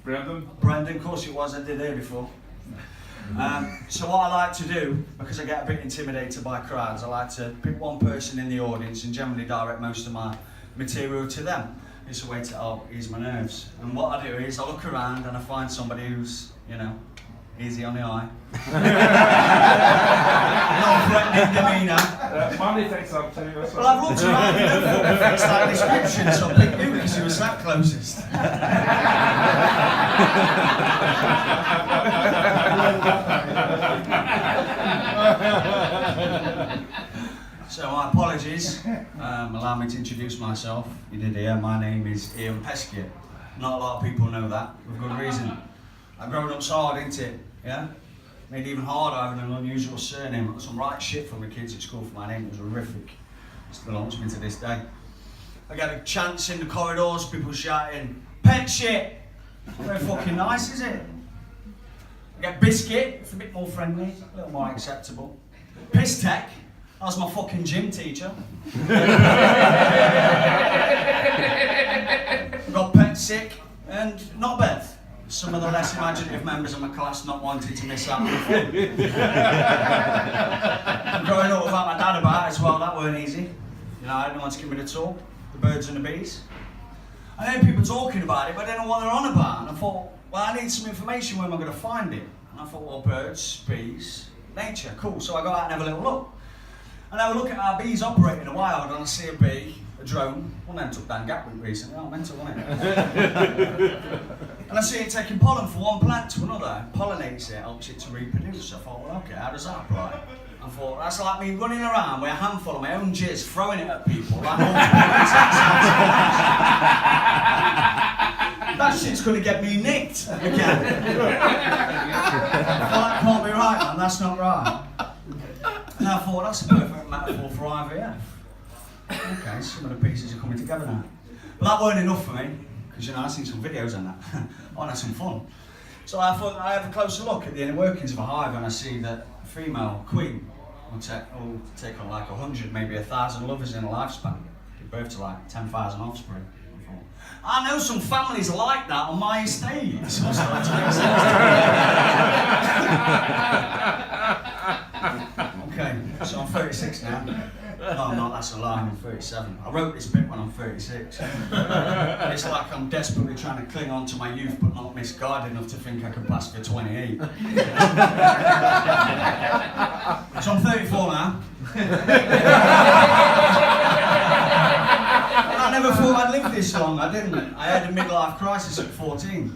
Brendan? Brendan, of course it was, I did hear before. So what I like to do, because I get a bit intimidated by crowds, I like to pick one person in the audience and generally direct most of my material to them. It's a way to help ease my nerves. And what I do is I look around and I find somebody who's, you know, easy on the eye. Non-threatening demeanour. Mandy thinks that too. Well, I've looked around and never fits that description, so I picked you because you were sat closest. So my apologies, allow me to introduce myself. You did hear, my name is Ian Pesquier. Not a lot of people know that, with good reason. I've grown up so hard, ain't it? Yeah? Made it even harder having an unusual surname. I got some right shit from the kids at school for my name, it was horrific. Still haunts me to this day. I get a chance in the corridors, people shouting, "Pet shit!" Very fucking nice, is it? I get biscuit, it's a bit more friendly, a little more acceptable. Piss tech, that was my fucking gym teacher. I got pet sick, and not Beth. Some of the less imaginative members of my class not wanting to miss out on the fun. Growing up without my dad about as well, that weren't easy. You know, I didn't want to give me the tour, the birds and the bees. I heard people talking about it, but I didn't know what they're on about. And I thought, well, I need some information, where am I going to find it? And I thought, well, birds, bees, nature, cool. So I go out and have a little look. And I have a look at how bees operate in the wild, and I see a bee, a drone. One of them took down Gatwick recently, oh, mental, wasn't it? And I see it taking pollen from one plant to another, pollinates it, helps it to reproduce. I thought, well, okay, how does that apply? I thought, that's like me running around with a handful of my own jizz, throwing it at people. Like that shit's going to get me nicked again. Well, that can't be right, man, that's not right. And I thought, that's a perfect metaphor for IVF. Okay, some of the pieces are coming together now. But that weren't enough for me, because you know, I've seen some videos on that. I want to have some fun. So I thought I have a closer look at the inner workings of a hive, and I see that a female queen will take on like 100, maybe 1,000 lovers in a lifespan. Give birth to like 10,000 offspring. I know some families like that on my estate. So I started to make sense. Okay, so I'm 36 now. No, I'm not, that's a lie, I'm 37. I wrote this bit when I'm 36. It's like I'm desperately trying to cling on to my youth, but not misguided enough to think I can pass for 28. So I'm 34 now. I never thought I'd live this long, I didn't. I had a midlife crisis at 14.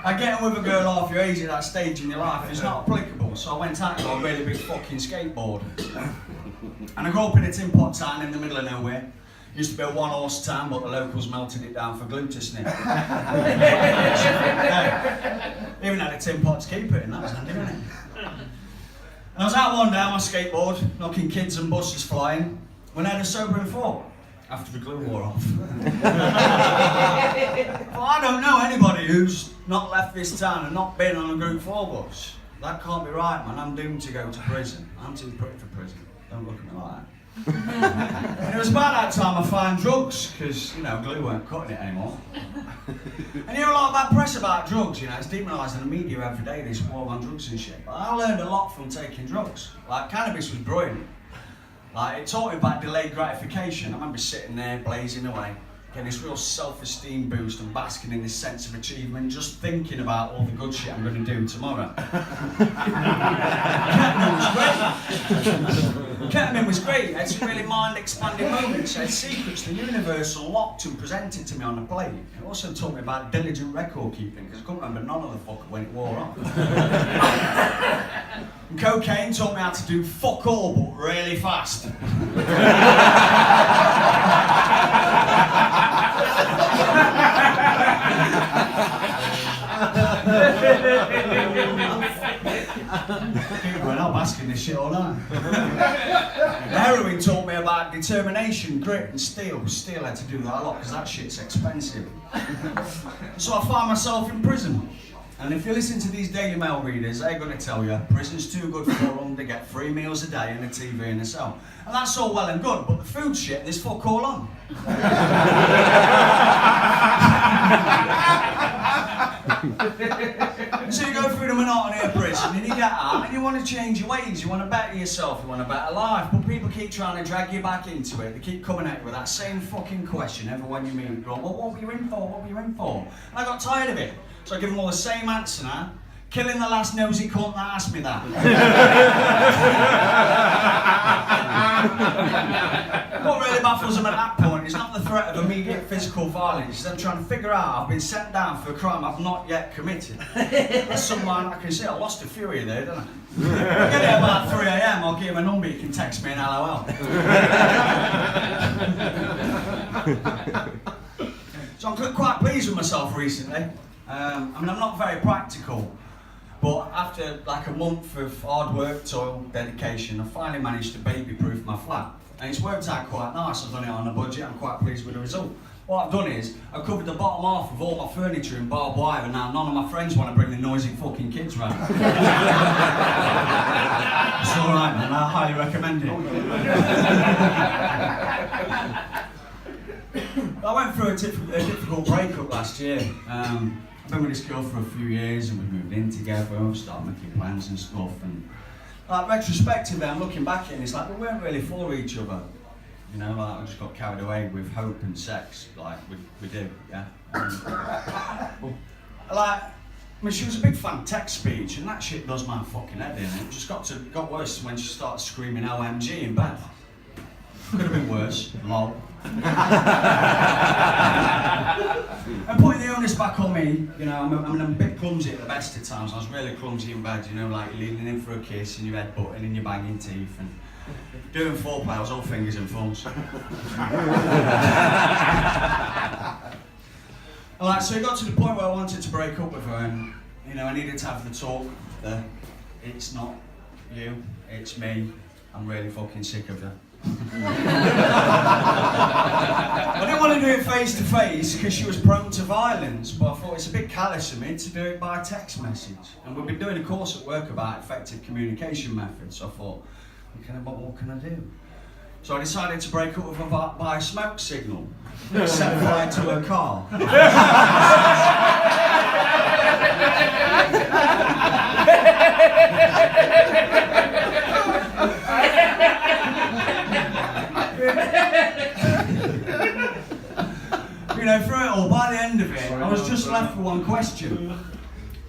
I get with a girl half your age at that stage in your life, it's not applicable, so I went out and got a really big fucking skateboard. And I grew up in a tin pot town in the middle of nowhere. Used to be a one-horse town, but the locals melted it down for glue to sniff. Even had a tin pot to keep it in, that was handy, wasn't it? And I was out one day on my skateboard, knocking kids and buses flying, when I had a sobering thought, after the glue wore off. Well, I don't know anybody who's not left this town and not been on a Group 4 bus. That can't be right, man. I'm doomed to go to prison. I'm too pretty for prison. Don't look at me like that. And it was about that time I found drugs, because, you know, glue weren't cutting it anymore. And you hear a lot of bad press about drugs, you know, it's demonised in the media every day, this war on drugs and shit. But I learned a lot from taking drugs. Like, cannabis was brilliant. Like, it taught me about delayed gratification. I remember sitting there, blazing away, getting this real self-esteem boost and basking in this sense of achievement, just thinking about all the good shit I'm going to do tomorrow. Ketamine was great. It had some really mind-expanding moments. It had secrets the universe unlocked and presented to me on a plate. It also taught me about diligent record keeping, because I couldn't remember none of the fuck when it wore off. And cocaine taught me how to do fuck all, but really fast. Well, I'm asking this shit all night. Heroin taught me about determination, grit and steel. Steel had to do that a lot because that shit's expensive. So I found myself in prison. And if you listen to these Daily Mail readers, they're going to tell you prison's too good for them, they get 3 meals a day and a TV in a cell. And that's all well and good, but the food shit, there's fuck all on. want to change your ways, you want to better yourself, you want a better life, but people keep trying to drag you back into it. They keep coming at you with that same fucking question everyone you meet. Go, well, what were you in for? What were you in for? And I got tired of it. So I give them all the same answer now. Killing the last nosy cunt that asked me that. What really baffles them at that point is not the threat of immediate physical violence, it's them trying to figure out I've been sent down for a crime I've not yet committed. That's someone I can see, I lost a few of you there, didn't I? I get it about 3 AM, I'll give him a number, you can text me an LOL. So I'm quite pleased with myself recently. I mean, I'm not very practical, but after like a month of hard work, toil, dedication, I finally managed to baby-proof my flat. And it's worked out quite nice. I've done it on a budget. I'm quite pleased with the result. What I've done is, I've covered the bottom half of all my furniture in barbed wire, and now none of my friends want to bring the noisy fucking kids round. It's alright, man. I highly recommend it. I went through a difficult breakup last year. I've been with this girl for a few years, and we've moved in together, started making plans and stuff. And like, retrospectively, I'm looking back at it and it's like, we weren't really for each other. You know, like, I just got carried away with hope and sex, like we do, yeah? Like, I mean, she was a big fan of text speech, and that shit does my fucking head in. It just got worse when she started screaming OMG in bed. Could have been worse, lol. And putting the onus back on me, you know, I'm a bit clumsy at the best of times. I was really clumsy in bed, you know, like you're leaning in for a kiss and your head butting and your banging teeth, and doing foreplay, I was all fingers and thumbs. Like, so it got to the point where I wanted to break up with her, and you know, I needed to have the talk that it's not you, it's me. I'm really fucking sick of you. I didn't want to do it face to face because she was prone to violence, but I thought it's a bit callous of me to do it by text message. And we've been doing a course at work about effective communication methods, so I thought, what can I do? So I decided to break up with her by a smoke signal, set fire to her car. You know, through it all, by the end of it, I was just left with one question.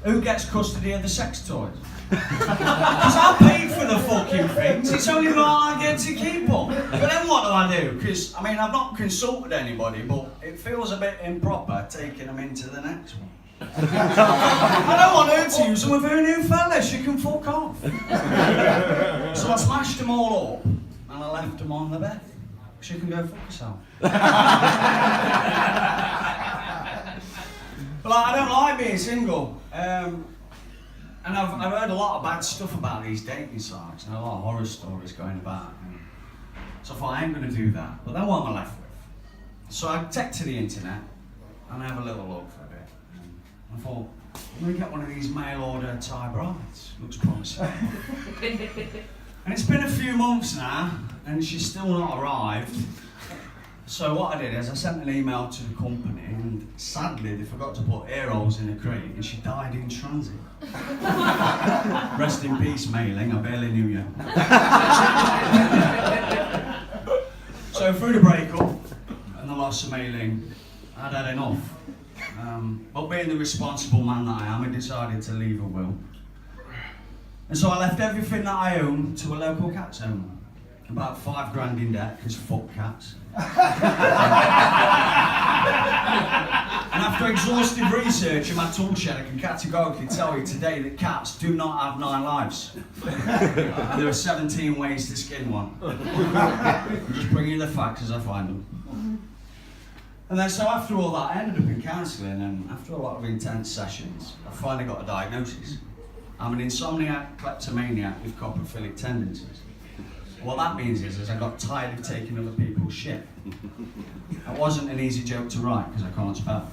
Who gets custody of the sex toys? Because I paid for the fucking things, it's only right I get to keep them. But then what do I do? Because, I mean, I've not consulted anybody, but it feels a bit improper taking them into the next one. I don't want her to use them with her new fella, she can fuck off. So I smashed them all up, and I left them on the bed. She can go fuck herself. But like, I don't like being single. And I've heard a lot of bad stuff about these dating sites, and a lot of horror stories going about. So I thought, I ain't going to do that. But then what am I left with? So I take to the internet, and I have a little look for a bit. And I thought, I'm going to get one of these mail order Thai brides. Looks promising. And it's been a few months now, and she's still not arrived. So what I did is I sent an email to the company, and sadly they forgot to put air holes in her crate, and she died in transit. Rest in peace, mailing, I barely knew you. So through the breakup and the loss of mailing, I'd had enough. But being the responsible man that I am, I decided to leave a will. And so I left everything that I own to a local cats owner. About £5 in debt, because fuck cats. And after exhaustive research in my tool shed, I can categorically tell you today that cats do not have 9 lives. And there are 17 ways to skin one. I'm just bringing you the facts as I find them. And then so after all that, I ended up in counselling, and after a lot of intense sessions, I finally got a diagnosis. I'm an insomniac, kleptomaniac with coprophilic tendencies. What that means is I got tired of taking other people's shit. That wasn't an easy joke to write because I can't spell.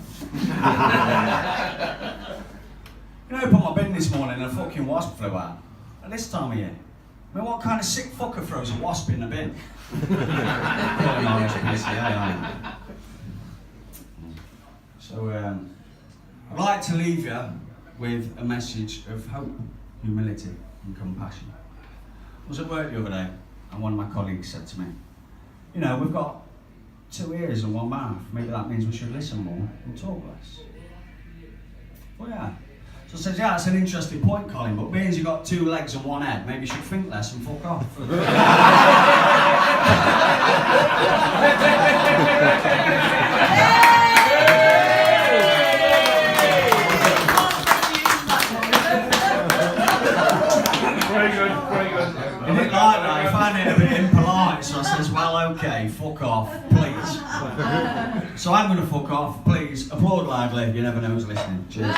You know, I opened my bin this morning and a fucking wasp flew out. At this time of year. I mean, what kind of sick fucker throws a wasp in the bin? So, I'd like to leave you with a message of hope, humility, and compassion. I was at work the other day, and one of my colleagues said to me, you know, we've got 2 ears and 1 mouth. Maybe that means we should listen more and talk less. Well, yeah. So I said, yeah, that's an interesting point, Colin, but means you've got 2 legs and 1 head, maybe you should think less and fuck off. Very good, very good. He didn't like that, he found it a bit impolite, so I says, well, okay, fuck off, please. So I'm going to fuck off, please. Applaud loudly, you never know who's listening. Cheers.